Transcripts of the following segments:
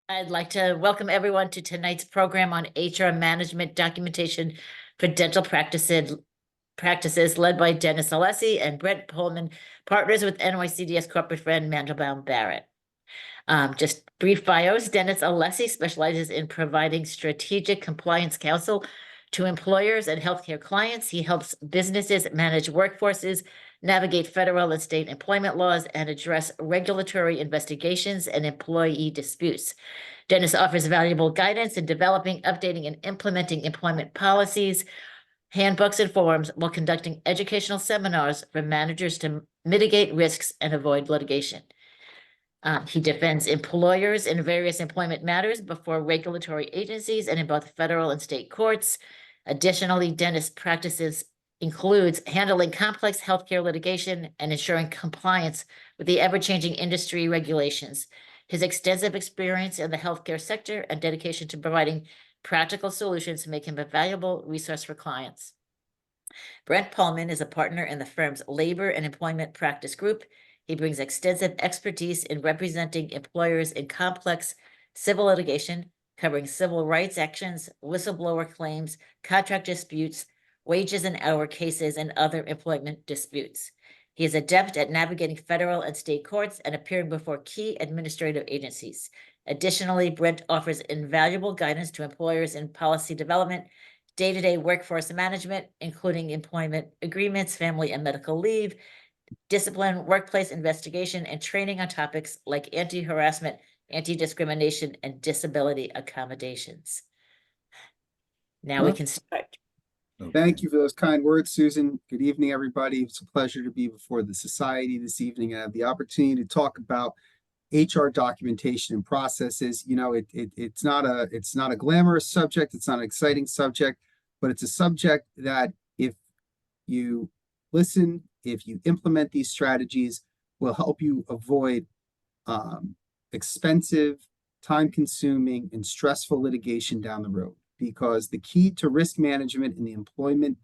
I'd like to welcome everyone to tonight's program on HR management documentation for dental practices led by Dennis Alessi and Brent Pohlman, partners with NYCDS corporate friend Mandelbaum Barrett. Just brief bios. Dennis Alessi specializes in providing strategic compliance counsel to employers and healthcare clients. He helps businesses manage workforces, navigate federal and state employment laws, and address regulatory investigations and employee disputes. Dennis offers valuable guidance in developing, updating, and implementing employment policies, handbooks, and forms while conducting educational seminars for managers to mitigate risks and avoid litigation. He defends employers in various employment matters before regulatory agencies and in both federal and state courts. Additionally, Dennis practices includes handling complex healthcare litigation and ensuring compliance with the ever-changing industry regulations. His extensive experience in the healthcare sector and dedication to providing practical solutions make him a valuable resource for clients. Brent Pohlman is a partner in the firm's labor and employment practice group. He brings extensive expertise in representing employers in complex civil litigation, covering civil rights actions, whistleblower claims, contract disputes, wages and hour cases, and other employment disputes. He is adept at navigating federal and state courts and appearing before key administrative agencies. Additionally, Brent offers invaluable guidance to employers in policy development, day-to-day workforce management, including employment agreements, family and medical leave, discipline, workplace investigation, and training on topics like anti-harassment, anti-discrimination, and disability accommodations. Now we can start. Thank you for those kind words, Susan. Good evening, everybody. It's a pleasure to be before the society this evening and have the opportunity to talk about HR documentation and processes. You know, it's not a glamorous subject. It's not an exciting subject, but it's a subject that if you listen, if you implement these strategies, will help you avoid expensive, time-consuming, and stressful litigation down the road. Because the key to risk management in the employment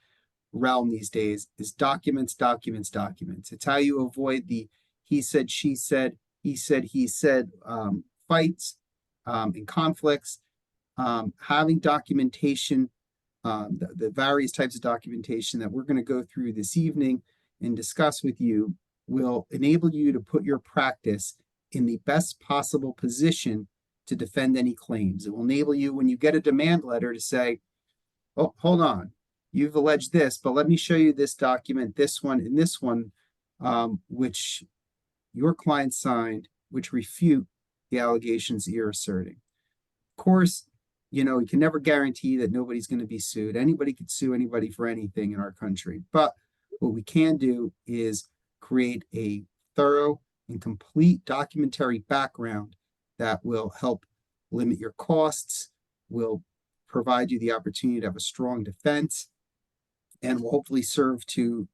realm these days is documents, documents, documents. It's how you avoid the he said, she said, he said fights and conflicts. Having documentation, the various types of documentation that we're going to go through this evening and discuss with you will enable you to put your practice in the best possible position to defend any claims. It will enable you when you get a demand letter to say, oh, hold on, you've alleged this, but let me show you this document, this one, and this one, which your client signed, which refute the allegations that you're asserting. Of course, you know, you can never guarantee that nobody's going to be sued. Anybody could sue anybody for anything in our country. But what we can do is create a thorough and complete documentary background that will help limit your costs, will provide you the opportunity to have a strong defense, and will hopefully serve to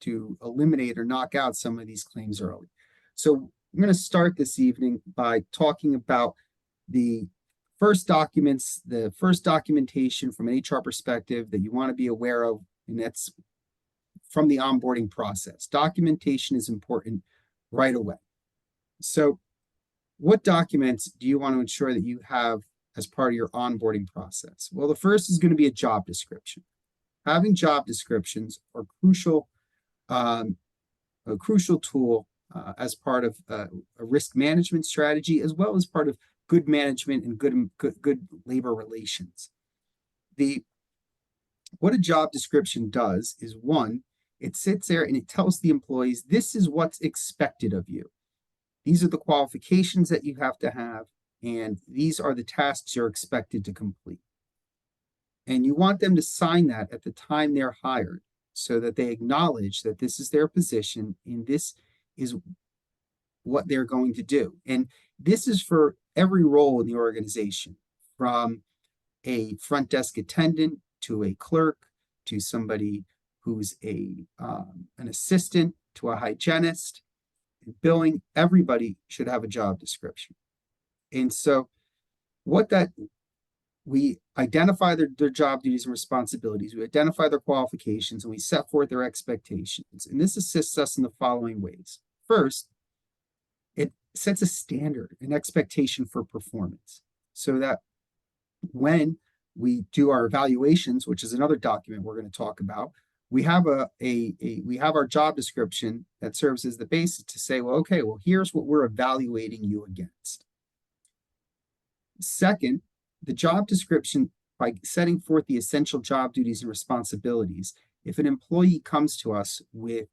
eliminate or knock out some of these claims early. So I'm going to start this evening by talking about the first documents, the first documentation from an HR perspective that you want to be aware of, and that's from the onboarding process. Documentation is important right away. So what documents do you want to ensure that you have as part of your onboarding process? Well, the first is going to be a job description. Having job descriptions are a crucial tool as part of a risk management strategy, as well as part of good management and good labor relations. What a job description does is, one, it sits there and it tells the employees, this is what's expected of you. These are the qualifications that you have to have, and these are the tasks you're expected to complete. And you want them to sign that at the time they're hired so that they acknowledge that this is their position and this is what they're going to do. And this is for every role in the organization, from a front desk attendant to a clerk to somebody who's an assistant to a hygienist. Billing, everybody should have a job description. And so we identify their job duties and responsibilities, we identify their qualifications, and we set forth their expectations. And this assists us in the following ways. First, it sets a standard, an expectation for performance. so that when we do our evaluations, which is another document we're going to talk about, we have we have our job description that serves as the basis to say, well, okay, well, here's what we're evaluating you against. Second, the job description, by setting forth the essential job duties and responsibilities, if an employee comes to us with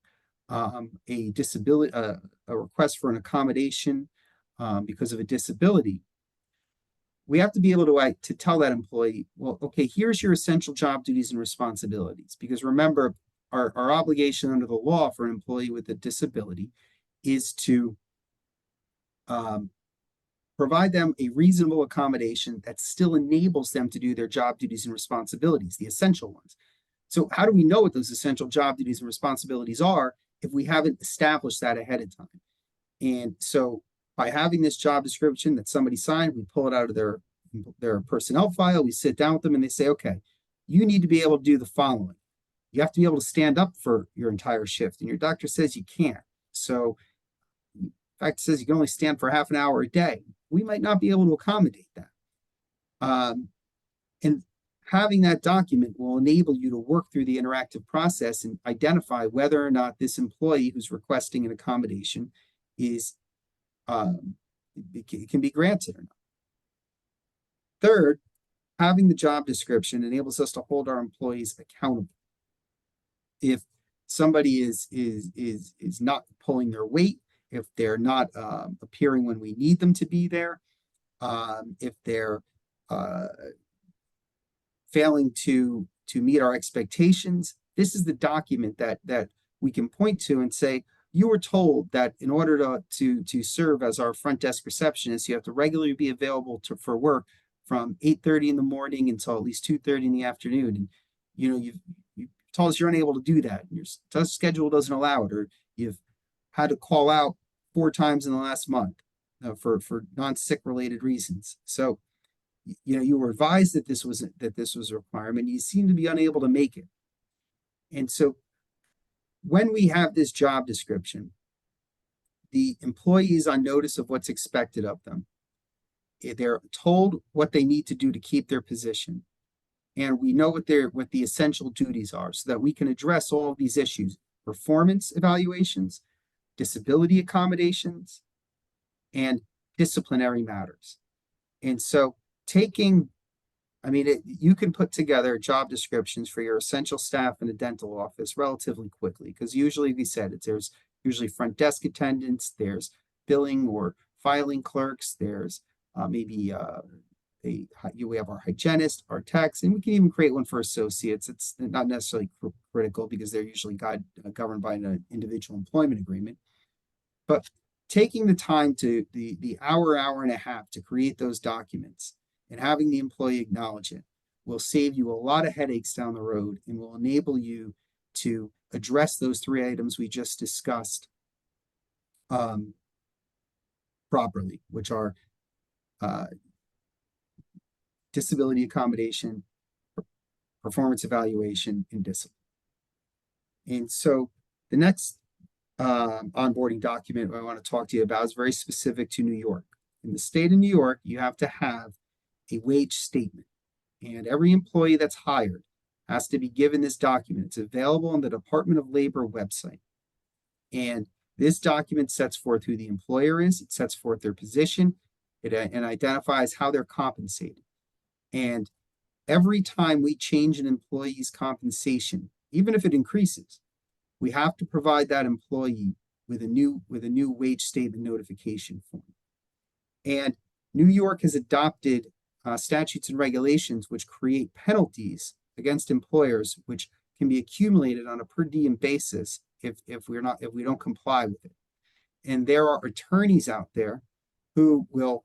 a disability, a request for an accommodation because of a disability, we have to be able to tell that employee, well, okay, here's your essential job duties and responsibilities. Because remember, our obligation under the law for an employee with a disability is to provide them a reasonable accommodation that still enables them to do their job duties and responsibilities, the essential ones. So how do we know what those essential job duties and responsibilities are if we haven't established that ahead of time? And so by having this job description that somebody signed, we pull it out of their personnel file, we sit down with them and they say, okay, you need to be able to do the following. You have to be able to stand up for your entire shift, and your doctor says you can't. So in fact, it says you can only stand for half an hour a day. We might not be able to accommodate that. And having that document will enable you to work through the interactive process and identify whether or not this employee who's requesting an accommodation is it can be granted or not. Third, having the job description enables us to hold our employees accountable. If somebody is not pulling their weight, if they're not appearing when we need them to be there, if they're failing to meet our expectations, this is the document that we can point to and say, you were told that in order to serve as our front desk receptionist, you have to regularly be available for work from 8:30 in the morning until at least 2:30 in the afternoon. And you've told us you're unable to do that. Your schedule doesn't allow it, or you've had to call out 4 times in the last month for non-sick related reasons. So you were advised that this was a requirement. You seem to be unable to make it. And so when we have this job description, the employee is on notice of what's expected of them. They're told what they need to do to keep their position. And we know what the essential duties are so that we can address all of these issues: performance evaluations, disability accommodations, and disciplinary matters. And so you can put together job descriptions for your essential staff in a dental office relatively quickly, because usually, we said there's usually front desk attendants, there's billing or filing clerks, there's we have our hygienist, our techs, and we can even create one for associates. It's not necessarily critical because they're usually governed by an individual employment agreement. But taking the time to the hour and a half to create those documents and having the employee acknowledge it will save you a lot of headaches down the road and will enable you to address those 3 items we just discussed properly, which are disability accommodation, performance evaluation, and discipline. And so the next onboarding document I want to talk to you about is very specific to New York. In the state of New York, you have to have a wage statement, and every employee that's hired has to be given this document. It's available on the Department of Labor website. And this document sets forth who the employer is, it sets forth their position, and identifies how they're compensated. And every time we change an employee's compensation, even if it increases, we have to provide that employee with a new wage statement notification form. And New York has adopted statutes and regulations which create penalties against employers, which can be accumulated on a per diem basis if we don't comply with it. And there are attorneys out there who will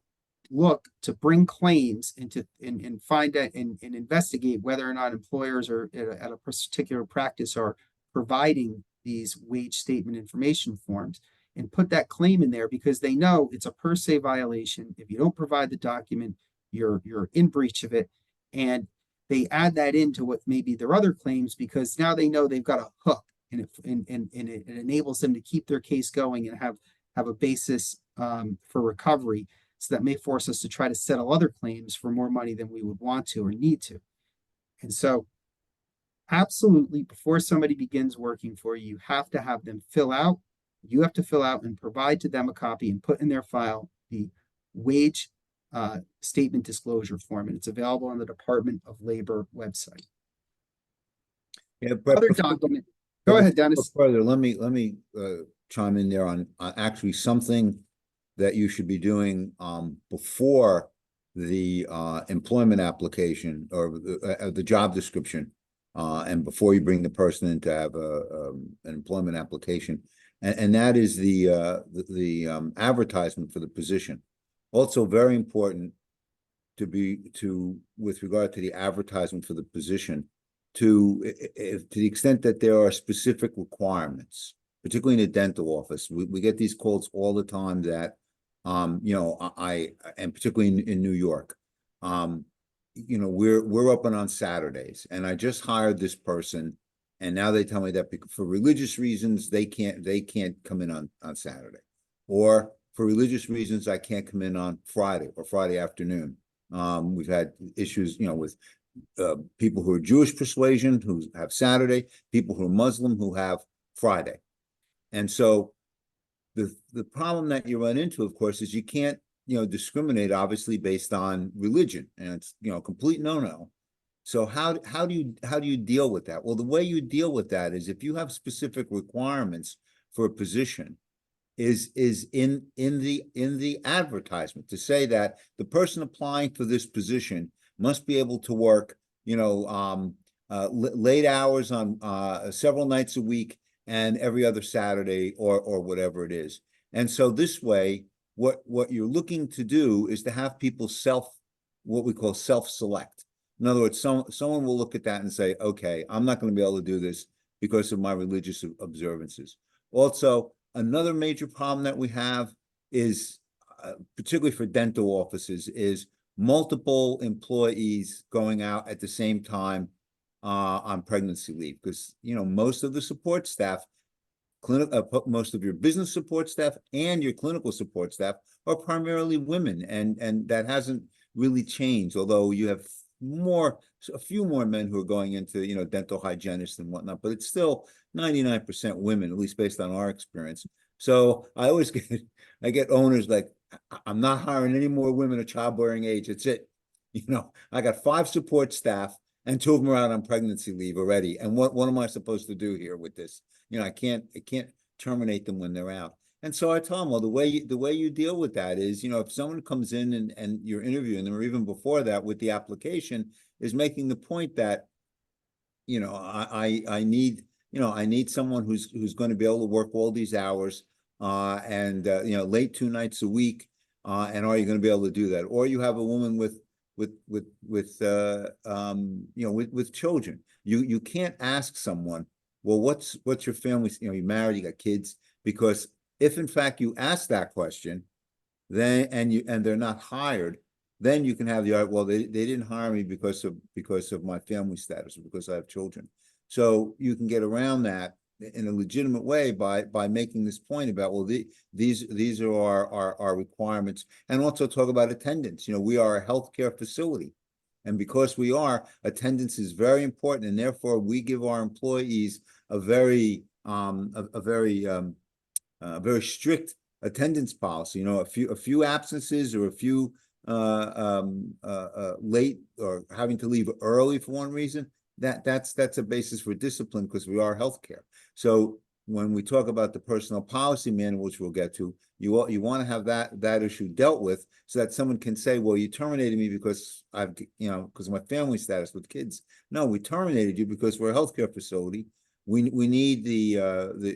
look to bring claims and find out and investigate whether or not employers are at a particular practice are providing these wage statement information forms, and put that claim in there because they know it's a per se violation. If you don't provide the document, you're in breach of it. And they add that into what may be their other claims because now they know they've got a hook, and it enables them to keep their case going and have a basis for recovery So that may force us to try to settle other claims for more money than we would want to or need to. And so absolutely, before somebody begins working for you, you have to have them you have to fill out and provide to them a copy and put in their file the wage statement disclosure form. And it's available on the Department of Labor website. Yeah, but Other before, document. but Go ahead, before we Dennis. go further, let me chime in there on actually something that you should be doing before the employment application or the job description, and before you bring the person in to have an employment application, and that is the advertisement for the position. Also, very important with regard to the advertisement for the position, to the extent that there are specific requirements, particularly in the dental office. We get these calls all the time that, you know, and particularly in New York, you know, we're open on Saturdays, and I just hired this person, and now they tell me that for religious reasons they can't come in on Saturday, or for religious reasons I can't come in on Friday or Friday afternoon. We've had issues, you know, with people who are Jewish persuasion who have Saturday, people who are Muslim who have Friday. And so the problem that you run into, of course, is you can't, you know, discriminate obviously based on religion, and it's, you know, a complete no-no. So how do you deal with that? Well, the way you deal with that is if you have specific requirements for a position, is in the advertisement to say that the person applying for this position must be able to work, you know, late hours on several nights a week and every other Saturday or whatever it is. And so this way, what you're looking to do is to have people what we call self-select. In other words, someone will look at that and say, okay, I'm not going to be able to do this because of my religious observances. Also, another major problem that we have is, particularly for dental offices, is multiple employees going out at the same time on pregnancy leave, because, you know, most of the support staff, most of your business support staff and your clinical support staff are primarily women, and that hasn't really changed, although you have a few more men who are going into, you know, dental hygienists and whatnot, but it's still 99% women, at least based on our experience. So I always get owners like, I'm not hiring any more women of childbearing age. It's it. You know, I got 5 support staff and 2 of them are out on pregnancy leave already. And what am I supposed to do here with this? You know, I can't terminate them when they're out. And so I tell them, well, the way you deal with that is, you know, if someone comes in and you're interviewing them, or even before that with the application, is making the point that, you know, I need someone who's going to be able to work all these hours, and you know, late 2 nights a week, and are you going to be able to do that? Or you have a woman with children. You can't ask someone, well, what's your family? You know, you're married, you got kids, because if in fact you ask that question, then and they're not hired, then you can have the well, they didn't hire me because of my family status, or because I have children. So you can get around that in a legitimate way by making this point about, well, these are our requirements, and also talk about attendance. You know, we are a healthcare facility, and because we are, attendance is very important, and therefore we give our employees a very strict attendance policy. You know, a few absences or a few late or having to leave early for one reason, that's a basis for discipline, because we are healthcare. So when we talk about the personnel policy manual, which we'll get to, you want to have that issue dealt with, so that someone can say, well, you terminated me because because of my family status with kids. No, we terminated you because we're a healthcare facility. We need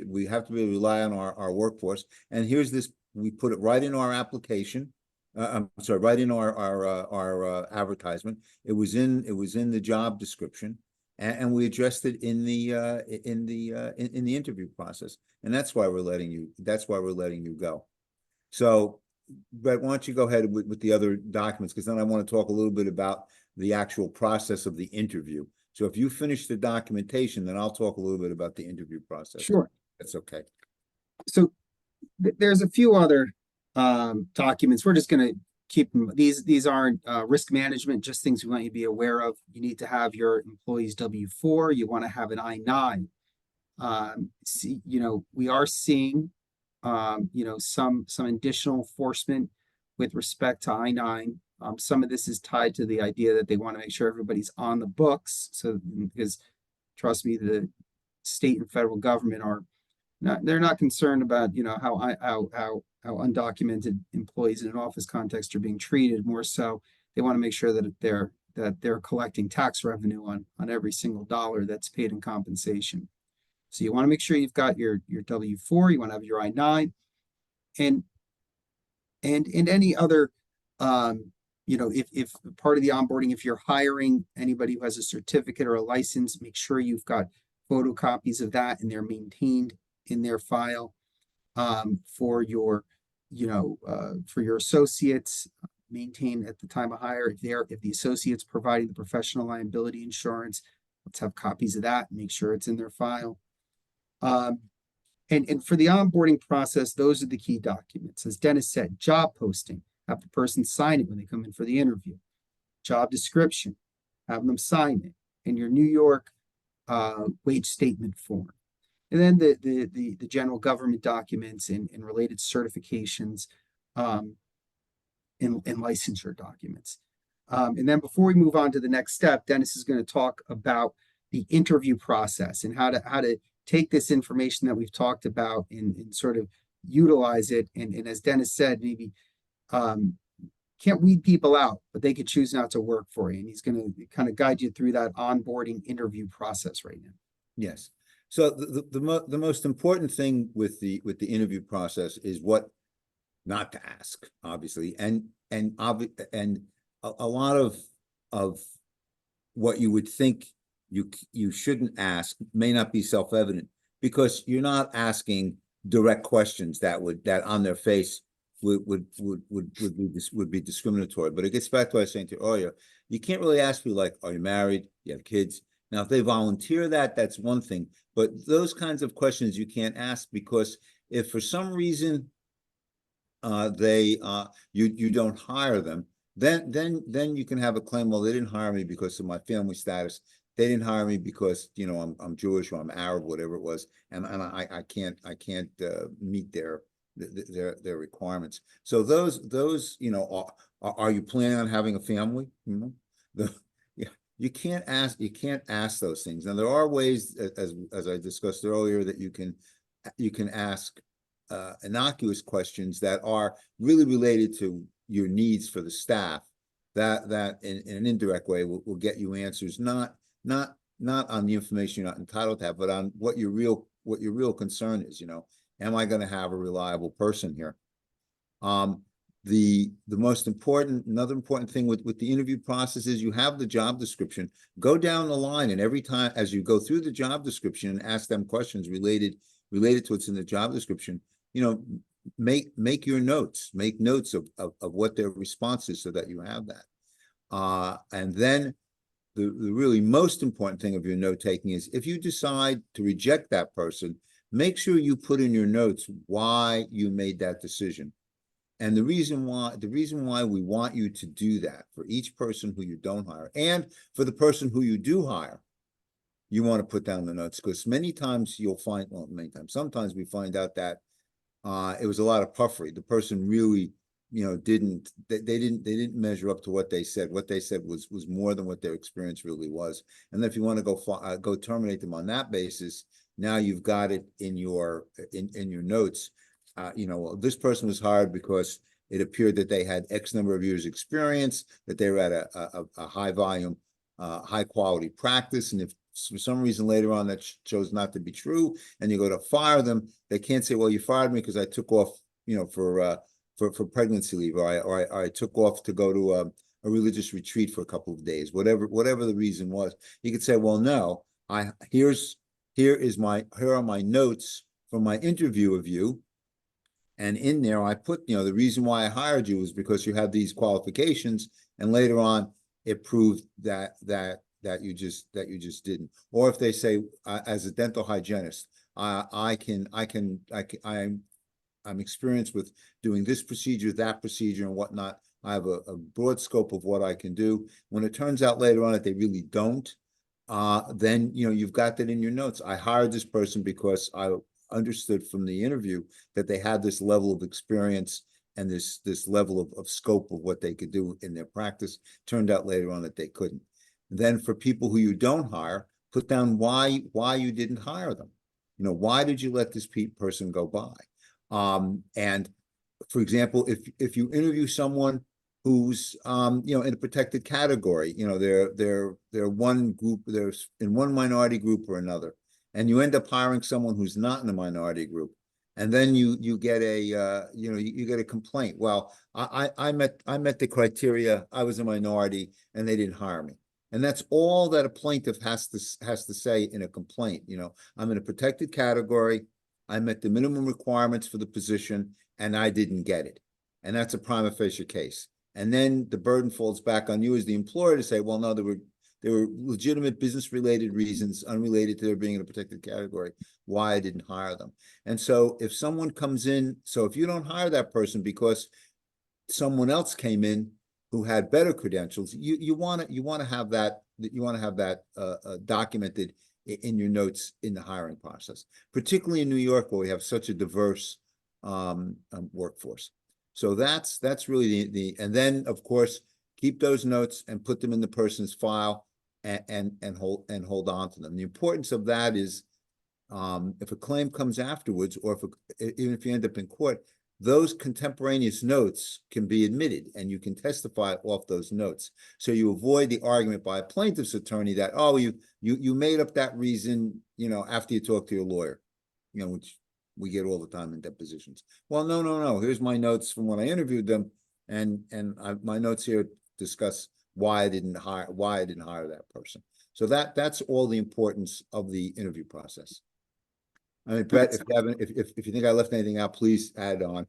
we have to be able to rely on our workforce. And here's this, we put it right in our application. I'm sorry, right in our advertisement. It was in the job description, and we addressed it in the interview process. And that's why we're letting you go. So, Brett, why don't you go ahead with the other documents, because then I want to talk a little bit about the actual process of the interview. So if you finish the documentation, then I'll talk a little bit about the interview process. Sure. That's okay. So there's a few other documents. We're just going to these aren't risk management, just things we want you to be aware of. You need to have your employees W-4. You want to have an I-9. We are seeing some additional enforcement with respect to I-9. Some of this is tied to the idea that they want to make sure everybody's on the books. So, because trust me, the state and federal government they're not concerned about, how undocumented employees in an office context are being treated. More so, they want to make sure that they're collecting tax revenue on every single dollar that's paid in compensation. So you want to make sure you've got your W-4, you want to have your I-9, and any other, if part of the onboarding, if you're hiring anybody who has a certificate or a license, make sure you've got photocopies of that and they're maintained in their file. For your associates, maintain at the time of hire. If the associate's providing the professional liability insurance, let's have copies of that and make sure it's in their file. And for the onboarding process, those are the key documents. As Dennis said, job posting, have the person sign it when they come in for the interview. Job description, have them sign it. And your New York wage statement form. And then the general government documents and related certifications and licensure documents. And then before we move on to the next step, Dennis is going to talk about the interview process and how to take this information that we've talked about and sort of utilize it. And as Dennis said, maybe can't weed people out, but they could choose not to work for you. And he's going to kind of guide you through that onboarding interview process right now. Yes. So the most important thing with the interview process is what not to ask, obviously, and a lot of what you would think you shouldn't ask may not be self-evident, because you're not asking direct questions that on their face would be discriminatory. But it gets back to what I was saying to you earlier. You can't really ask people like, are you married? You have kids? Now, if they volunteer that's one thing. But those kinds of questions you can't ask, because if for some reason you don't hire them, then you can have a claim. Well, they didn't hire me because of my family status. They didn't hire me because I'm Jewish or I'm Arab, whatever it was, and I can't meet their requirements. So those are you planning on having a family? You can't ask those things. Now there are ways, as I discussed earlier, that you can ask innocuous questions that are really related to your needs for the staff. That in an indirect way will get you answers, not on the information you're not entitled to have, but on what your real concern is. Am I going to have a reliable person here? Another important thing with the interview process is you have the job description. Go down the line, and every time as you go through the job description and ask them questions related to what's in the job description, make your notes, make notes of what their response is, so that you have that. And then the really most important thing of your note taking is, if you decide to reject that person, make sure you put in your notes why you made that decision. And the reason why we want you to do that for each person who you don't hire, and for the person who you do hire, you want to put down the notes, because sometimes sometimes we find out that it was a lot of puffery. The person really, didn't measure up to what they said. What they said was more than what their experience really was. And then if you want to go terminate them on that basis, now you've got it in your notes. This person was hired because it appeared that they had X number of years experience, that they were at a high volume, high quality practice. And if for some reason later on that shows not to be true, and you go to fire them, they can't say, well, you fired me because I took off, for pregnancy leave, or I took off to go to a religious retreat for a couple of days, whatever the reason was. You could say, well, no, here are my notes from my interview of you. And in there, I put, the reason why I hired you was because you have these qualifications, and later on, it proved that you just didn't. Or if they say, as a dental hygienist, I'm experienced with doing this procedure, that procedure, and whatnot. I have a broad scope of what I can do. When it turns out later on that they really don't, then, you know, you've got that in your notes. I hired this person because I understood from the interview that they had this level of experience and this level of scope of what they could do in their practice. Turned out later on that they couldn't. Then for people who you don't hire, put down why you didn't hire them. You know, why did you let this person go by? And for example, if you interview someone who's you know, in a protected category, you know, they're one group, there's in one minority group or another, and you end up hiring someone who's not in the minority group, and then you get a you know, you get a complaint. Well, I met the criteria, I was a minority, and they didn't hire me. And that's all that a plaintiff has to say in a complaint. You know, I'm in a protected category, I met the minimum requirements for the position, and I didn't get it. And that's a prima facie case. And then the burden falls back on you as the employer to say, well, no, there were legitimate business-related reasons unrelated to their being in a protected category why I didn't hire them. And so if someone comes in, so if you don't hire that person because someone else came in who had better credentials, you want to have that documented in your notes in the hiring process, particularly in New York where we have such a diverse workforce. So that's really the and then of course keep those notes and put them in the person's file and hold on to them. The importance of that is if a claim comes afterwards, or even if you end up in court, those contemporaneous notes can be admitted and you can testify off those notes. So you avoid the argument by a plaintiff's attorney that, oh, you made up that reason, you know, after you talk to your lawyer, you know, which we get all the time in depositions. Well, no. Here's my notes from when I interviewed them, and my notes here discuss why I didn't hire that person. So that's all the importance of the interview process. I mean, Brett, if you think I left anything out, please add on.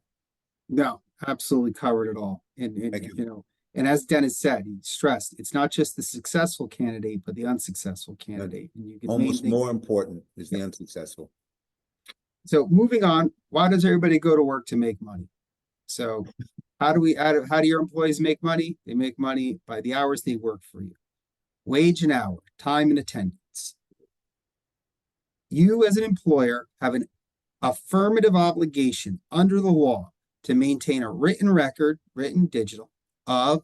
No, absolutely covered it all. And Thank you. you know, and as Dennis said, he stressed it's not just the successful candidate, but the unsuccessful candidate. And you can Almost name more important is the unsuccessful. So moving on, why does everybody go to work to make money? So how do your employees make money? They make money by the hours they work for you. Wage and hour, time and attendance. You as an employer have an affirmative obligation under the law to maintain a written record, written digital, of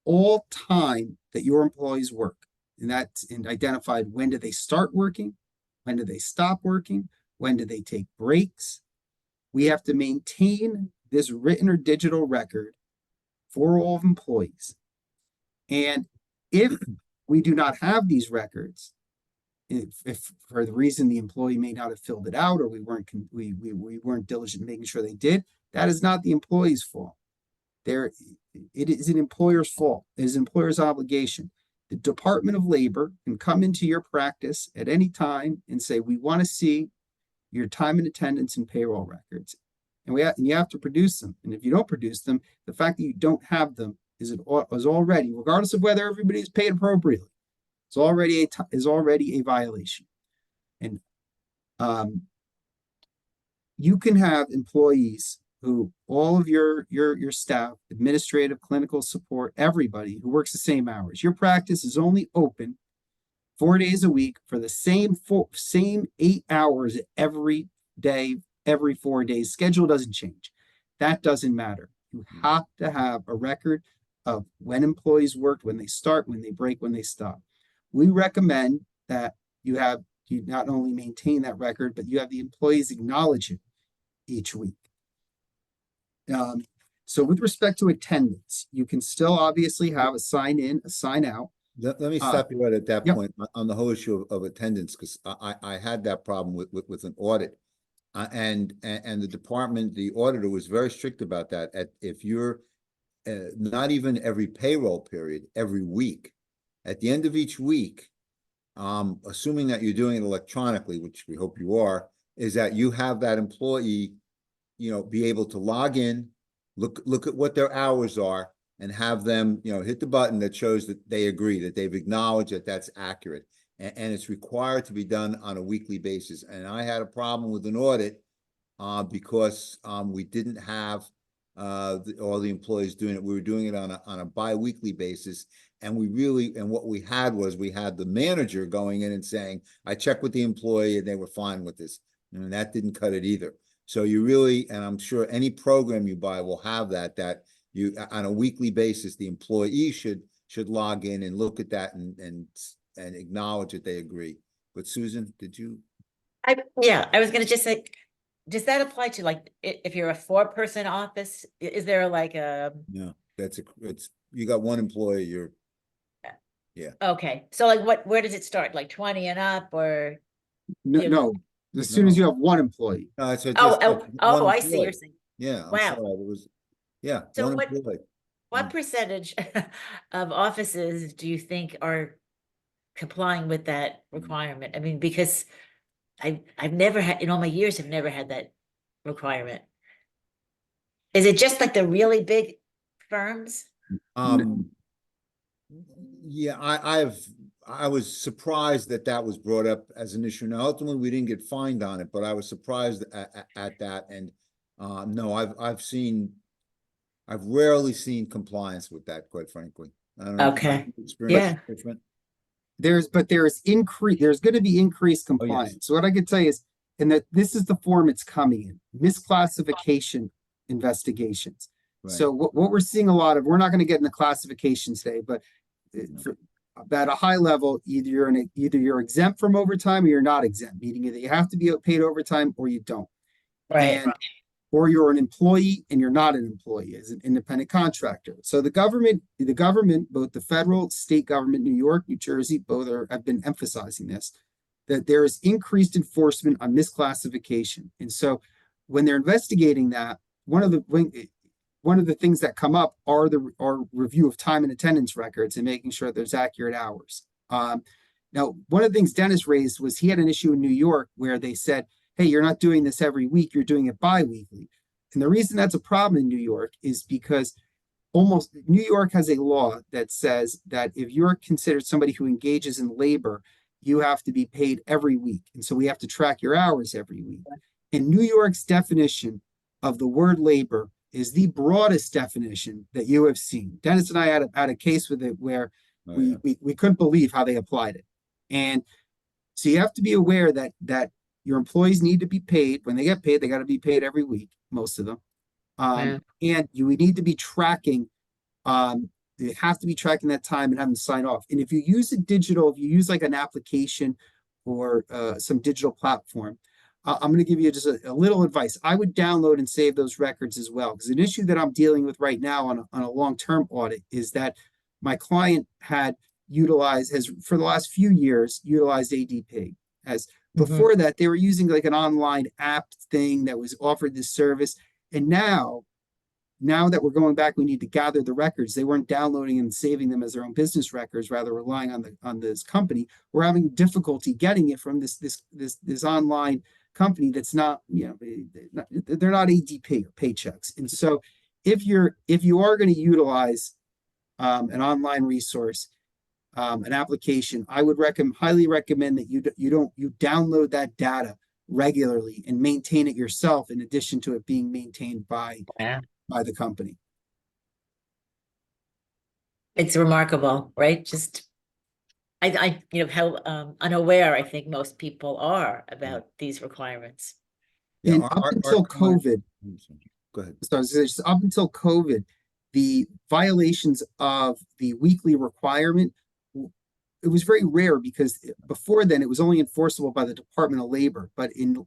all time that your employees work. And that's identified when do they start working, when do they stop working, when do they take breaks. We have to maintain this written or digital record for all employees. And if we do not have these records, if for the reason the employee may not have filled it out, or we weren't diligent in making sure they did, that is not the employee's fault. It is an employer's fault. It is an employer's obligation. The Department of Labor can come into your practice at any time and say, we want to see your time and attendance and payroll records. And you have to produce them. And if you don't produce them, the fact that you don't have them is already, regardless of whether everybody's paid appropriately, is already a violation. And you can have employees who all of your staff, administrative, clinical support, everybody who works the same hours. Your practice is only open 4 days a week for the same 8 hours every day, every 4 days. Schedule doesn't change. That doesn't matter. You have to have a record of when employees worked, when they start, when they break, when they stop. We recommend that you not only maintain that record, but you have the employees acknowledge it each week. So with respect to attendance, you can still obviously have a sign in, a sign out. Let me stop you right at that yep. point on the whole issue of attendance, because I had that problem with an audit. And the department, the auditor was very strict about that. If you're not even every payroll period, every week, at the end of each week, assuming that you're doing it electronically, which we hope you are, is that you have that employee, you know, be able to log in, look at what their hours are, and have them, you know, hit the button that shows that they agree, that they've acknowledged that that's accurate. And it's required to be done on a weekly basis. And I had a problem with an audit because we didn't have all the employees doing it. We were doing it on a bi-weekly basis. And what we had the manager going in and saying, I checked with the employee and they were fine with this. And that didn't cut it either. So you really, and I'm sure any program you buy will have that you, on a weekly basis, the employee should log in and look at that and acknowledge that they agree. But Susan, did you? I was gonna just say, does that apply to like, if you're a 4-person office, is there like a, No, you got one employee, okay, so like where does it start? Like 20 and up or? No, Yeah. no, as soon as you have one employee. no, it's just Oh, one I see, you're employee. saying, Yeah, I'm wow. sorry, it was, yeah, So one what- employee. what percentage of offices do you think are complying with that requirement? I mean, because I've never had, in all my years, I've never had that requirement. Is it just like the really big firms? Yeah, I was surprised that was brought up as an issue. Now, ultimately, we didn't get fined on it, but I was surprised at that. And no, I've rarely seen compliance with that, quite frankly. I don't know. Okay. Experience Yeah. different. There's going to be increased compliance. So what I could tell you is, and that this is the form it's coming in, misclassification investigations. Right. So what we're seeing a lot of, we're not going to get into classification today, but at a high level, either you're exempt from overtime or you're not exempt, meaning either you have to be paid overtime or you don't. Right. Or you're an employee and you're not an employee as an independent contractor. So the government, both the federal, state government, New York, New Jersey, have been emphasizing this, that there is increased enforcement on misclassification. And so when they're investigating that, one of the things that come up are review of time and attendance records and making sure there's accurate hours. Now, one of the things Dennis raised was he had an issue in New York where they said, hey, you're not doing this every week, you're doing it bi-weekly. And the reason that's a problem in New York is because New York has a law that says that if you're considered somebody who engages in labor, you have to be paid every week. And so we have to track your hours every week. And New York's definition of the word labor is the broadest definition that you have seen. Dennis and I had a case with it where we couldn't believe how they applied it. And so you have to be aware that your employees need to be paid. When they get paid, they got to be paid every week, most of them. And you need to be tracking, you have to be tracking that time and having to sign off. And if you use if you use like an application or some digital platform, I'm going to give you just a little advice. I would download and save those records as well. Because an issue that I'm dealing with right now on a long-term audit is that my client has for the last few years utilized ADP. Before that, they were using like an online app thing that was offered this service. And now that we're going back, we need to gather the records. They weren't downloading and saving them as their own business records, rather relying on this company. We're having difficulty getting it from this online company that's not, they're not ADP or Paychecks. And so if you are going to utilize an online resource, an application, I would highly recommend that you download that data regularly and maintain it yourself, in addition to it being maintained by the company. It's remarkable, right? Just how unaware I think most people are about these requirements. Yeah, And up until COVID, go ahead. So just up until COVID, the violations of the weekly requirement, it was very rare because before then it was only enforceable by the Department of Labor. But in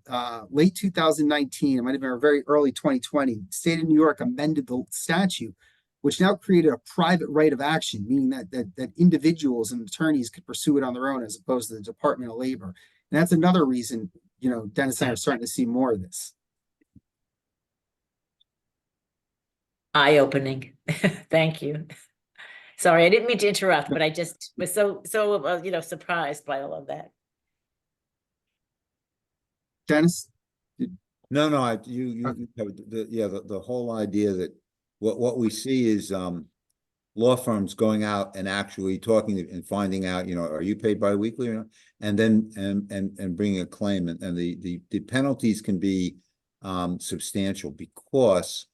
late 2019, it might have been very early 2020, the state of New York amended the statute, which now created a private right of action, meaning that individuals and attorneys could pursue it on their own as opposed to the Department of Labor. And that's another reason, Dennis and I are starting to see more of this. Eye-opening. Thank you. Sorry, I didn't mean to interrupt, but I just was so surprised by all of that. Dennis? No, you covered the whole idea that what we see is law firms going out and actually talking and finding out, are you paid bi-weekly or not? And then and bringing a claim, and the penalties can be substantial, because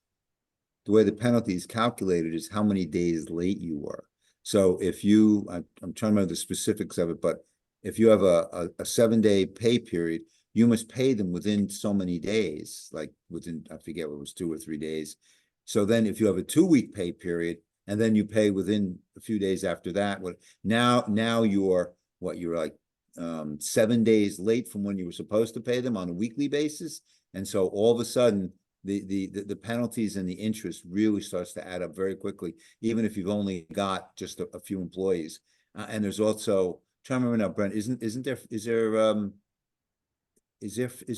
the way the penalty is calculated is how many days late you were. So if you, I'm trying to remember the specifics of it, but if you have a 7-day pay period, you must pay them within so many days, like within, I forget what it was, 2 or 3 days. So then if you have a 2-week pay period, and then you pay within a few days after that, now you're like 7 days late from when you were supposed to pay them on a weekly basis. And so all of a sudden, the penalties and the interest really starts to add up very quickly, even if you've only got just a few employees. And there's also, trying to remember now, Brent, is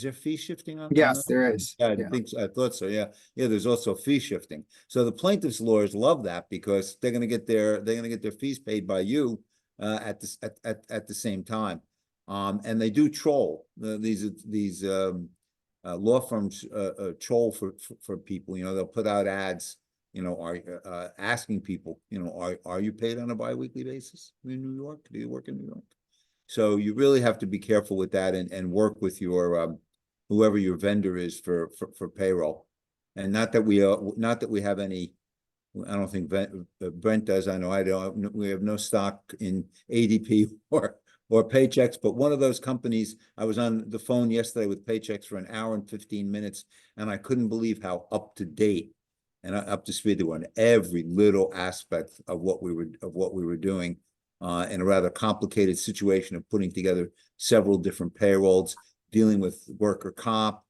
there fee shifting on Yes, that? there is. Yeah, Yeah. I think so. I thought so. Yeah. Yeah, there's also fee shifting. So the plaintiffs' lawyers love that because they're gonna get their fees paid by you at the same time. And they do troll. These law firms troll for people. You know, they'll put out ads, you know, are asking people, you know, are you paid on a biweekly basis in New York? Do you work in New York? So you really have to be careful with that and work with your whoever your vendor is for payroll. And not that we have any, I don't think Brent does, I know I don't, we have no stock in ADP or Paychex, but one of those companies, I was on the phone yesterday with Paychex for an hour and 15 minutes, and I couldn't believe how up to date and up to speed they were on every little aspect of what we were doing. In a rather complicated situation of putting together several different payrolls, dealing with worker comp,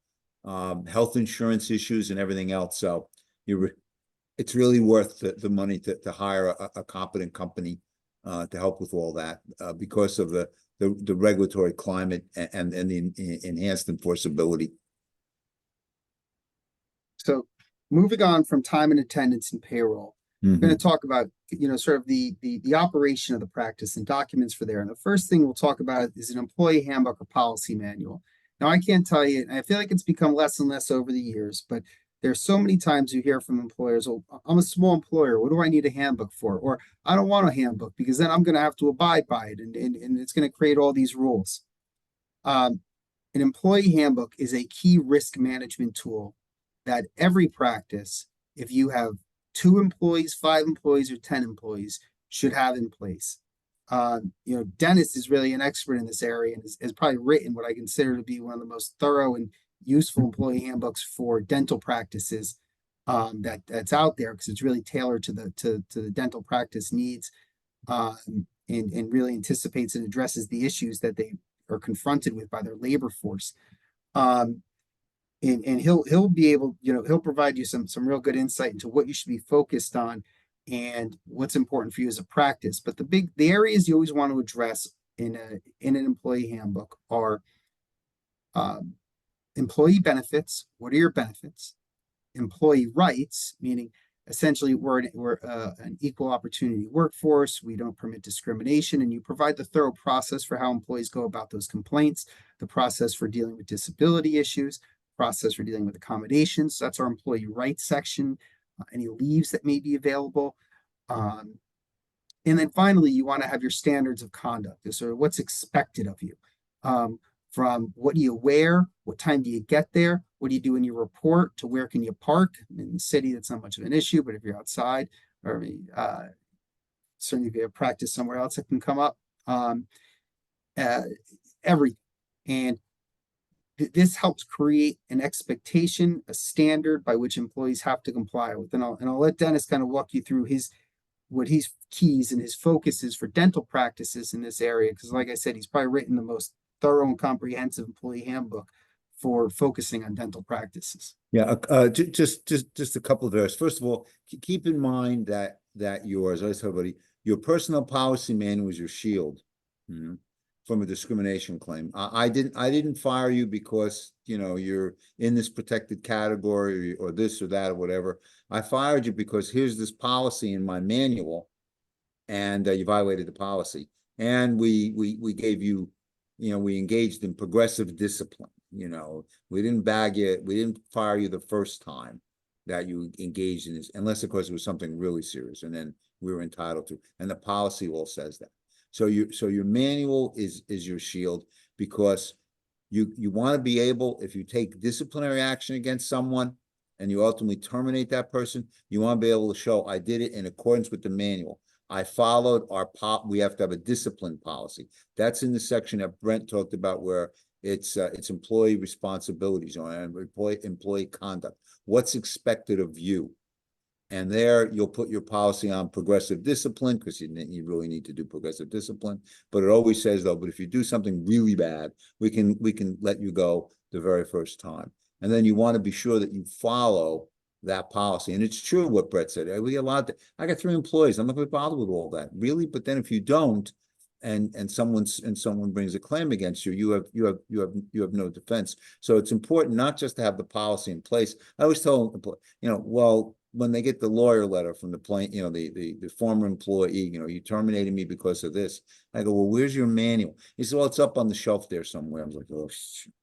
health insurance issues, and everything else. So it's really worth the money to hire a competent company to help with all that because of the regulatory climate and the enhanced enforceability. So moving on from time and attendance and payroll, we're going to talk about, you know, sort of the operation of the practice and documents for there. And the first thing we'll talk about is an employee handbook or policy manual. Now, I can't tell you, and I feel like it's become less and less over the years, but there's so many times you hear from employers, oh, I'm a small employer, what do I need a handbook for? Or I don't want a handbook because then I'm going to have to abide by it and it's going to create all these rules. An employee handbook is a key risk management tool that every practice, if you have 2 employees, 5 employees, or 10 employees, should have in place. You know, Dennis is really an expert in this area and has probably written what I consider to be one of the most thorough and useful employee handbooks for dental practices that's out there, because it's really tailored to the dental practice needs and really anticipates and addresses the issues that they are confronted with by their labor force. And he'll be able, you know, he'll provide you some real good insight into what you should be focused on and what's important for you as a practice. But the areas you always want to address in an employee handbook are employee benefits. What are your benefits? Employee rights, meaning essentially we're an equal opportunity workforce. We don't permit discrimination, and you provide the thorough process for how employees go about those complaints, the process for dealing with disability issues, process for dealing with accommodations. That's our employee rights section, any leaves that may be available. And then finally, you want to have your standards of conduct, sort of what's expected of you. From what do you wear, what time do you get there, what do you do in your report, to where can you park. In the city, that's not much of an issue, but if you're outside, or certainly if you have practice somewhere else, it can come up. Everything. And this helps create an expectation, a standard by which employees have to comply with. And I'll let Dennis kind of walk you through what his keys and his focuses for dental practices in this area. Because like I said, he's probably written the most thorough and comprehensive employee handbook for focusing on dental practices. Yeah, just a couple of areas. First of all, keep in mind that yours, I tell everybody, your personnel policy manual is your shield from a discrimination claim. I didn't fire you because, you know, you're in this protected category or this or that or whatever. I fired you because here's this policy in my manual, and you violated the policy. And we gave you, you know, we engaged in progressive discipline. You know, we didn't bag you, we didn't fire you the first time that you engaged in this, unless of course it was something really serious, and then we were entitled to. And the policy all says that. So your manual is your shield, because you want to be able, if you take disciplinary action against someone, and you ultimately terminate that person, you want to be able to show I did it in accordance with the manual. I followed we have to have a discipline policy. That's in the section that Brent talked about where it's employee responsibilities or employee conduct. What's expected of you? And there you'll put your policy on progressive discipline because you really need to do progressive discipline. But it always says though, but if you do something really bad, we can let you go the very first time. And then you want to be sure that you follow that policy. And it's true what Brett said. We allowed to, I got 3 employees. I'm not going to bother with all that. Really? But then if you don't, and someone brings a claim against you, you have no defense. So it's important not just to have the policy in place. I always tell them, well, when they get the lawyer letter from the the former employee, you terminated me because of this. I go, well, where's your manual? He said, well, it's up on the shelf there somewhere. I was like, oh,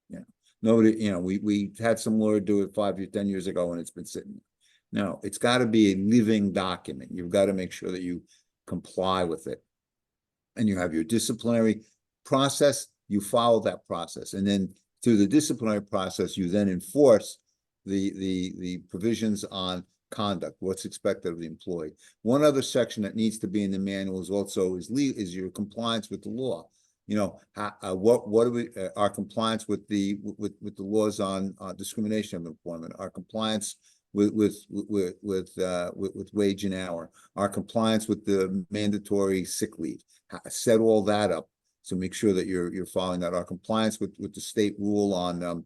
yeah. Nobody, we had some lawyer do it 5 years, 10 years ago, and it's been sitting there. No, it's got to be a living document. You've got to make sure that you comply with it. And you have your disciplinary process, you follow that process. And then through the disciplinary process, you then enforce the provisions on conduct, what's expected of the employee. One other section that needs to be in the manual is also is your compliance with the law. What are we our compliance with the laws on discrimination of employment, our compliance with wage and hour, our compliance with the mandatory sick leave. Set all that up. So make sure that you're following that. Our compliance with the state rule on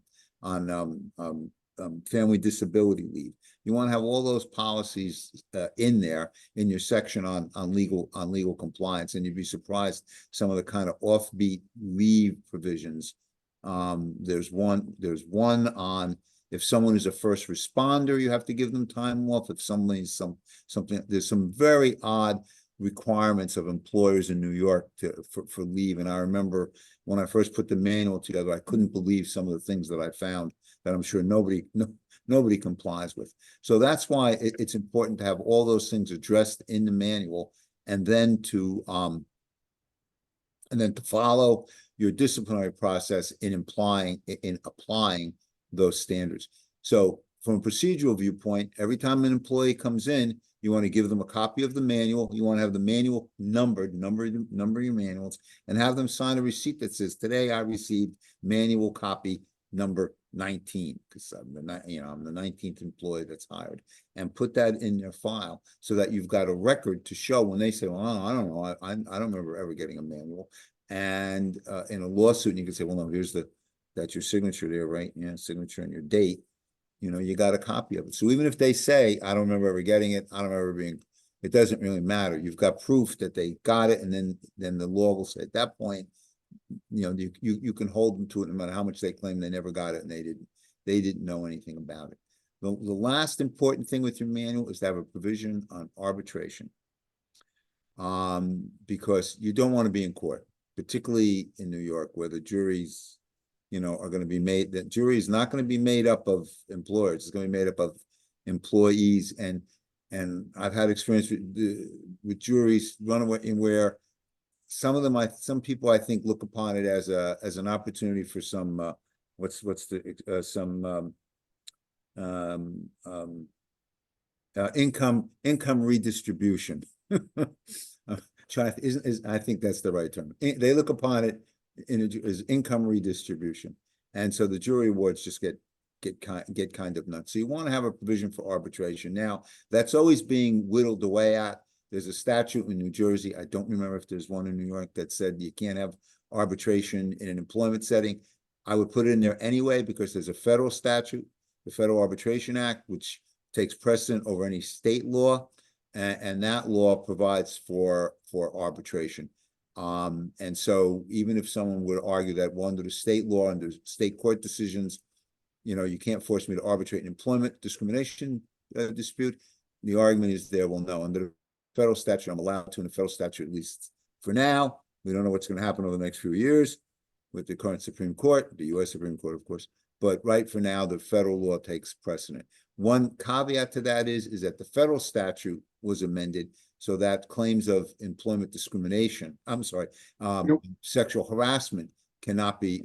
family disability leave. You want to have all those policies in there in your section on legal compliance, and you'd be surprised some of the kind of offbeat leave provisions. There's one on if someone is a first responder, you have to give them time off. If somebody's something, there's some very odd requirements of employers in New York for leave. And I remember when I first put the manual together, I couldn't believe some of the things that I found that I'm sure nobody complies with. So that's why it's important to have all those things addressed in the manual, and then to follow your disciplinary process in applying those standards. So from a procedural viewpoint, every time an employee comes in, you want to give them a copy of the manual. You want to have the manual number your manuals, and have them sign a receipt that says, today I received manual copy number 19, because I'm the 19th employee that's hired, and put that in their file so that you've got a record to show when they say, well, I don't know, I don't remember ever getting a manual. And in a lawsuit, you can say, well, no, that's your signature there, right? Yeah, signature and your date. You got a copy of it. So even if they say, I don't remember ever getting it, I don't remember it doesn't really matter. You've got proof that they got it, and then the law will say at that point, you can hold them to it no matter how much they claim they never got it and they didn't know anything about it. The last important thing with your manual is to have a provision on arbitration, because you don't want to be in court, particularly in New York, where the juries are going to be made. That jury is not going to be made up of employers. It's going to be made up of employees. And I've had experience with juries runaway, where some people I think look upon it as an opportunity for some income redistribution. I think that's the right term. They look upon it as income redistribution, and so the jury awards just get kind of nuts. So you want to have a provision for arbitration. Now that's always being whittled away at. There's a statute in New Jersey. I don't remember if there's one in New York that said you can't have arbitration in an employment setting. I would put it in there anyway because there's a federal statute, the Federal Arbitration Act, which takes precedent over any state law, and that law provides for arbitration. And so even if someone would argue that, well, under the state law, under state court decisions, you can't force me to arbitrate an employment discrimination dispute, the argument is there, well, no, under the federal statute, I'm allowed to, in the federal statute, at least for now. We don't know what's going to happen over the next few years with the current Supreme Court, the U.S. Supreme Court, of course. But right for now, the federal law takes precedent. One caveat to that is that the federal statute was amended so that claims of employment discrimination, sexual harassment cannot be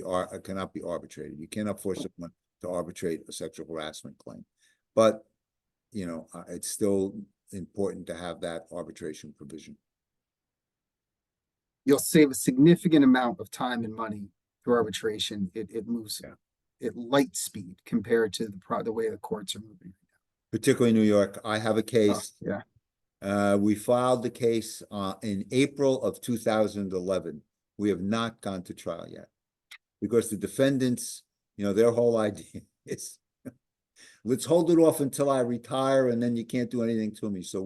arbitrated. You cannot force someone to arbitrate a sexual harassment claim. but, it's still important to have that arbitration provision. You'll save a significant amount of time and money through arbitration. It moves at light speed compared to the way the courts are moving. Particularly New York. I have a case. Yeah. We filed the case in April of 2011. We have not gone to trial yet because the defendants, their whole idea is let's hold it off until I retire and then you can't do anything to me. So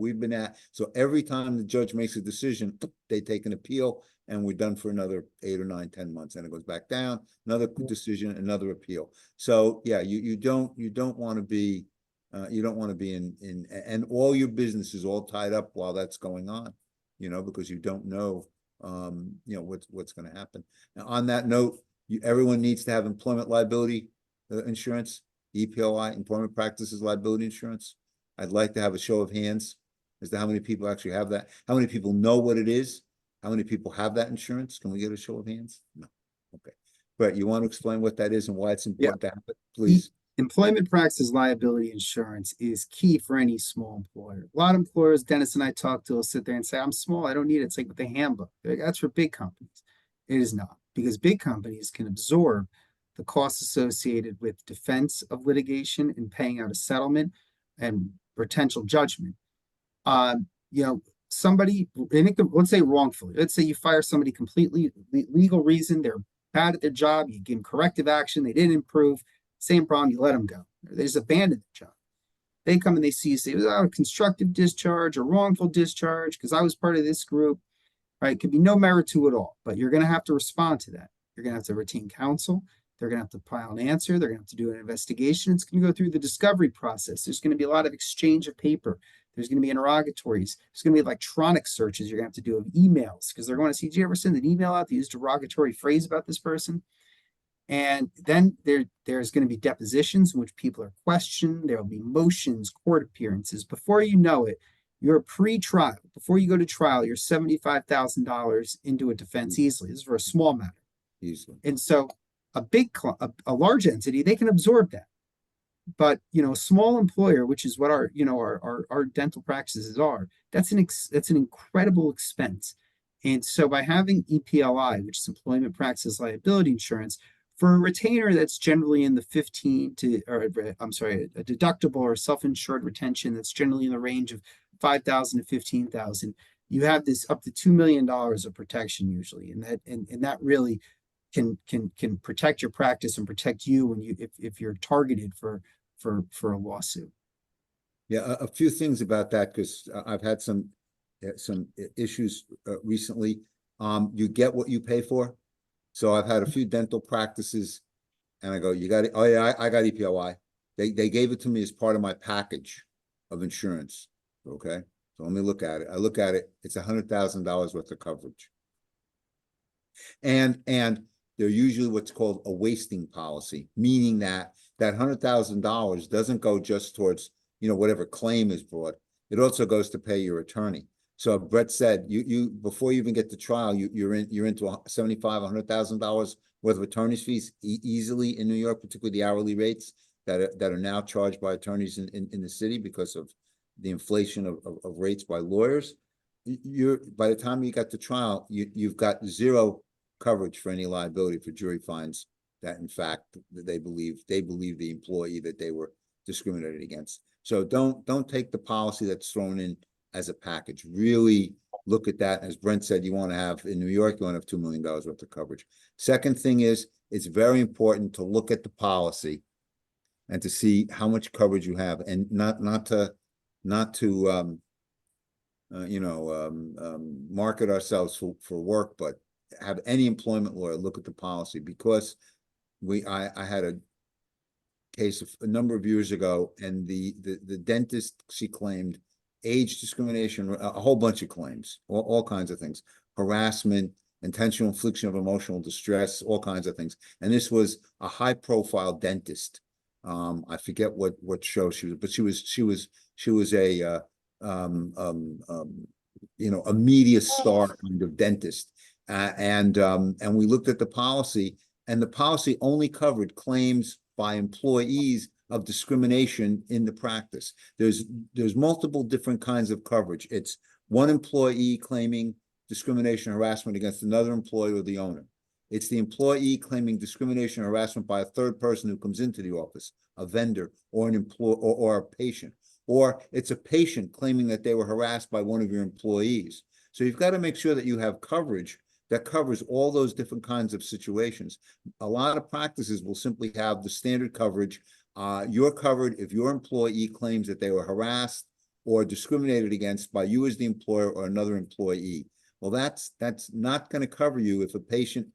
so every time the judge makes a decision, they take an appeal and we're done for another 8 or 9, 10 months. And it goes back down, another decision, another appeal. So yeah, you don't want to be, in, and all your business is all tied up while that's going on, because you don't know, what's going to happen. Now, on that note, everyone needs to have employment liability insurance, EPLI, employment practices liability insurance. I'd like to have a show of hands as to how many people actually have that. How many people know what it is? How many people have that insurance? Can we get a show of hands? No. Okay. But you want to explain what that is and why it's important to have it, please? Employment practices liability insurance is key for any small employer. A lot of employers, Dennis and I talk to, will sit there and say, I'm small, I don't need it. It's like with the handbook. That's for big companies. It is not, because big companies can absorb the costs associated with defense of litigation and paying out a settlement and potential judgment. Somebody, and it could, let's say wrongfully, let's say you fire somebody completely legal reason, they're bad at their job, you give them corrective action, they didn't improve, same problem, you let them go. They just abandon the job. They come and they see you say, oh, constructive discharge or wrongful discharge, because I was part of this group, right? Could be no merit to it all, but you're going to have to respond to that. You're going to have to retain counsel. They're going to have to file an answer. They're going to have to do an investigation. It's going to go through the discovery process. There's going to be a lot of exchange of paper. There's going to be interrogatories. There's going to be electronic searches you're going to have to do of emails, because they're going to see, did you ever send an email out that used a derogatory phrase about this person? And then there's going to be depositions in which people are questioned. There will be motions, court appearances. Before you know it, you're pre-trial. Before you go to trial, you're $75,000 into a defense easily. This is for a small matter. Easily. And so a large entity, they can absorb that. But, a small employer, which is what our dental practices are, that's an incredible expense. And so by having EPLI, which is employment practices liability insurance, for a retainer that's generally in the a deductible or self-insured retention that's generally in the range of $5,000 to $15,000, you have this up to $2 million of protection usually, and that really can protect your practice and protect you when if you're targeted for a lawsuit. Yeah, a few things about that, because I've had some issues recently. You get what you pay for. So I've had a few dental practices, and I go, you got it? Oh yeah, I got EPLI. They gave it to me as part of my package of insurance. Okay, so let me look at it. I look at it. It's $100,000 worth of coverage, and they're usually what's called a wasting policy, meaning that $100,000 doesn't go just towards whatever claim is brought. It also goes to pay your attorney. So Brett said, you before you even get to trial, you're into $75,000-$100,000 worth of attorney's fees easily in New York, particularly the hourly rates that are now charged by attorneys in the city because of the inflation of rates by lawyers. By the time you got to trial, you've got zero coverage for any liability for jury fines that in fact they believe the employee that they were discriminated against. So don't take the policy that's thrown in as a package. Really look at that. As Brent said, you want to have in New York, you want to have $2 million worth of coverage. Second thing is, it's very important to look at the policy and to see how much coverage you have, and not to market ourselves for work, but have any employment lawyer look at the policy, because I had a case a number of years ago, and the dentist, she claimed age discrimination, a whole bunch of claims, all kinds of things, harassment, intentional infliction of emotional distress, all kinds of things. And this was a high profile dentist. I forget what show she was, but she was a a media star kind of dentist. And we looked at the policy, and the policy only covered claims by employees of discrimination in the practice. There's multiple different kinds of coverage. It's one employee claiming discrimination, harassment against another employee or the owner. It's the employee claiming discrimination or harassment by a third person who comes into the office, a vendor or an employee or a patient. Or it's a patient claiming that they were harassed by one of your employees. So you've got to make sure that you have coverage that covers all those different kinds of situations. A lot of practices will simply have the standard coverage. You're covered if your employee claims that they were harassed or discriminated against by you as the employer or another employee. Well, that's not going to cover you if a patient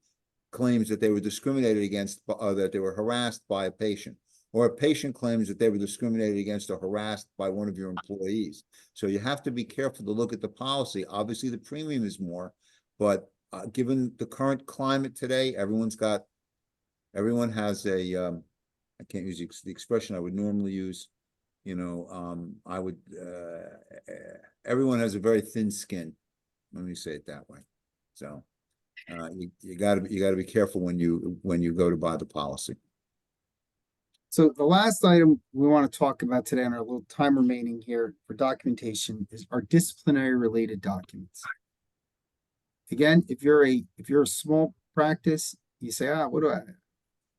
claims that they were discriminated against or that they were harassed by a patient, or a patient claims that they were discriminated against or harassed by one of your employees. So you have to be careful to look at the policy. Obviously, the premium is more, but given the current climate today, everyone has a, I can't use the expression I would normally use, you know, everyone has a very thin skin. Let me say it that way. So you gotta be careful when you go to buy the policy. So the last item we want to talk about today on our little time remaining here for documentation is our disciplinary related documents. Again, if you're a small practice, you say, what do I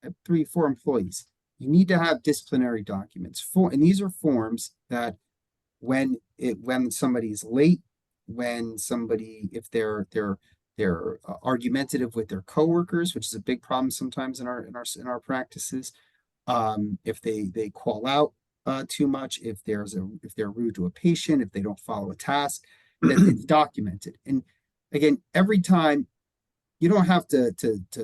have 3-4 employees? You need to have disciplinary documents and these are forms that when somebody's late, if they're argumentative with their coworkers, which is a big problem sometimes in our practices. If they call out too much, if they're rude to a patient, if they don't follow a task, that it's documented. And again, every time you don't have to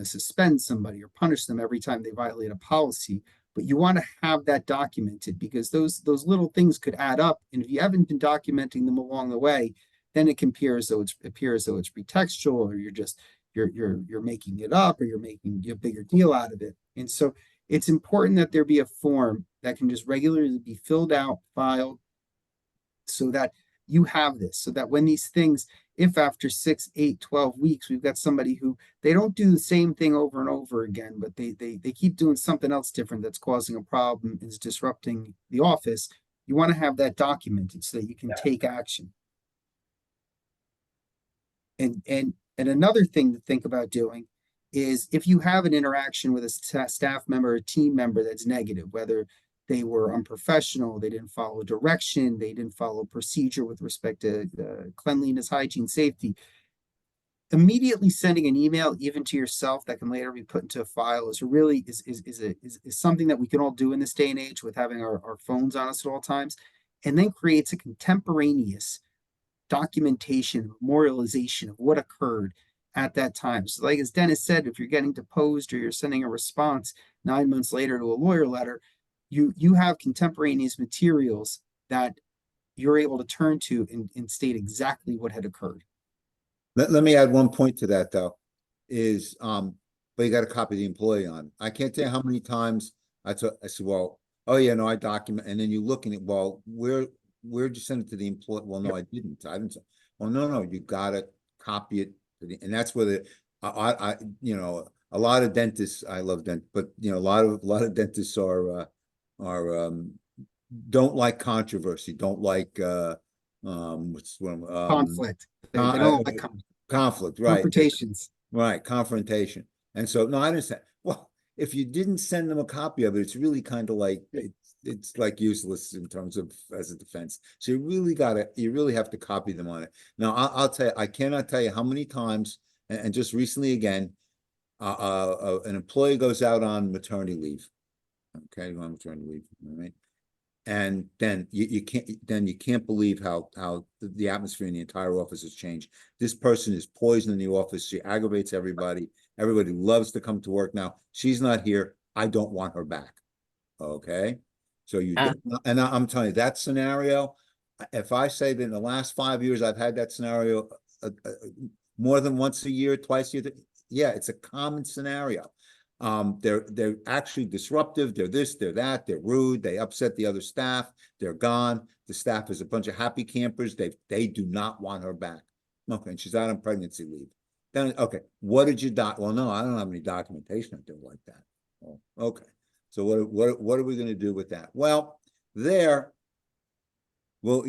suspend somebody or punish them every time they violate a policy, but you want to have that documented because those little things could add up. And if you haven't been documenting them along the way, then it can appear as though it's pretextual, or you're making it up, or you're making a bigger deal out of it. And so it's important that there be a form that can just regularly be filled out, filed, so that you have this, so that when these things, if after 6, 8, 12 weeks, we've got somebody who they don't do the same thing over and over again, but they keep doing something else different that's causing a problem, is disrupting the office, you want to have that documented so that you can take action. And another thing to think about doing is if you have an interaction with a staff member or team member that's negative, whether they were unprofessional, they didn't follow direction, they didn't follow procedure with respect to cleanliness, hygiene, safety, immediately sending an email even to yourself that can later be put into a file is something that we can all do in this day and age with having our phones on us at all times, and then creates a contemporaneous documentation, memorialization of what occurred at that time. So like as Dennis said, if you're getting deposed or you're sending a response 9 months later to a lawyer letter, you have contemporaneous materials that you're able to turn to and state exactly what had occurred. Let me add one point to that though, is but you got to copy the employee on. I can't tell you how many times I said, well, oh yeah, no, I document, and then you look and well, where'd you send it to the employee? Well, no, I didn't. Well, no, you gotta copy it to the, and that's where I you know, a lot of dentists, I love dentists, but you know, a lot of dentists are don't like controversy, don't like Conflict. They don't like conflict, right? Confrontations. Right, confrontation. And so, no, I understand. Well, if you didn't send them a copy of it, it's really kind of like it's like useless in terms of as a defense. So you really have to copy them on it. Now, I'll tell you, I cannot tell you how many times, and just recently again, an employee goes out on maternity leave. Okay, on maternity leave, all right. And then you can't believe how the atmosphere in the entire office has changed. This person is poison in the office. She aggravates everybody. Everybody loves to come to work now. She's not here. I don't want her back. Okay. So and I'm telling you, that scenario, if I say that in the last 5 years, I've had that scenario more than once a year, twice a year. Yeah, it's a common scenario. They're actually disruptive. They're this, they're that, they're rude. They upset the other staff. They're gone. The staff is a bunch of happy campers. They do not want her back. Okay, and she's out on pregnancy leave. Then, okay, what did you well, no, I don't have any documentation of doing like that. Oh, okay. So what are we gonna do with that? Well, well,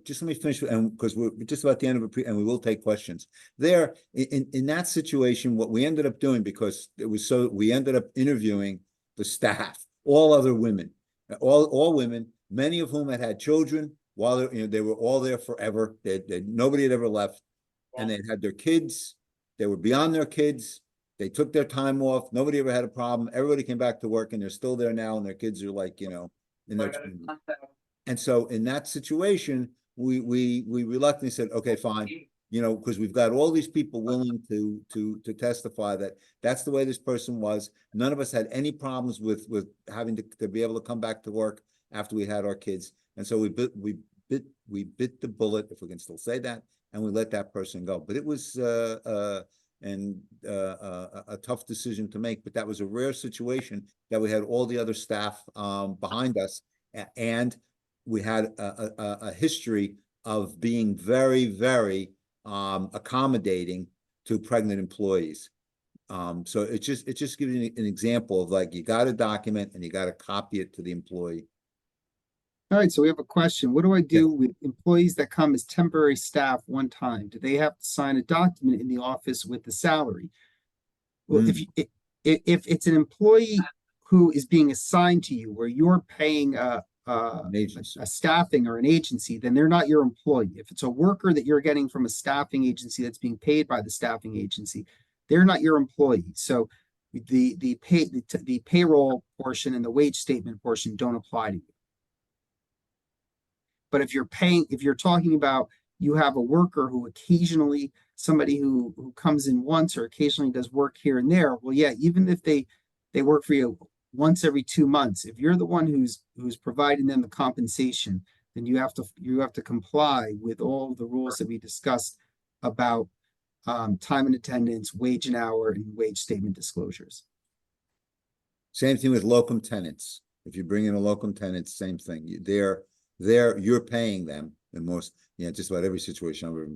just let me finish, and because we're just about the end of it, and we will take questions. There, in that situation, what we ended up doing, because we ended up interviewing the staff, all other women, all women, many of whom had children while they were all there forever. Nobody had ever left, and they had their kids. They were beyond their kids. They took their time off. Nobody ever had a problem. Everybody came back to work, and they're still there now, and their kids are like, in their 20s. And so in that situation, we reluctantly said, okay, fine, because we've got all these people willing to testify that that's the way this person was. None of us had any problems with having to be able to come back to work after we had our kids. And so we bit the bullet, if we can still say that, and we let that person go. But it was a tough decision to make. But that was a rare situation that we had all the other staff behind us, and we had a history of being very, very accommodating to pregnant employees. So it just gives you an example of, like, you got to document and you got to copy it to the employee. All right, so we have a question. What do I do with employees that come as temporary staff one time? Do they have to sign a document in the office with the salary? Well, if it's an employee who is being assigned to you, where you're paying a staffing or an agency, then they're not your employee. If it's a worker that you're getting from a staffing agency that's being paid by the staffing agency, they're not your employee. So the payroll portion and the wage statement portion don't apply to you. But if you're talking about, you have a worker who occasionally, somebody who comes in once or occasionally does work here and there, well, yeah, even if they work for you once every 2 months, if you're the one who's providing them the compensation, then you have to comply with all the rules that we discussed about time and attendance, wage and hour, and wage statement disclosures. Same thing with locum tenants. If you bring in a locum tenant, same thing. You're paying them in most, just about every situation I've ever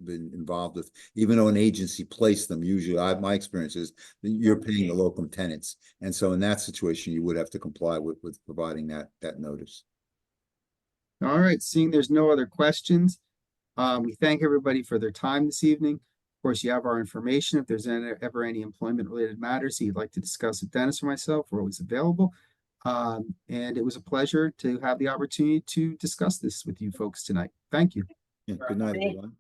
been involved with. Even though an agency placed them, usually my experience is you're paying the locum tenants. And so in that situation, you would have to comply with providing that notice. All right, seeing there's no other questions, we thank everybody for their time this evening. Of course, you have our information. If there's ever any employment-related matters that you'd like to discuss with Dennis or myself, we're always available. And it was a pleasure to have the opportunity to discuss this with you folks tonight. Thank you. Yeah, good night, everyone.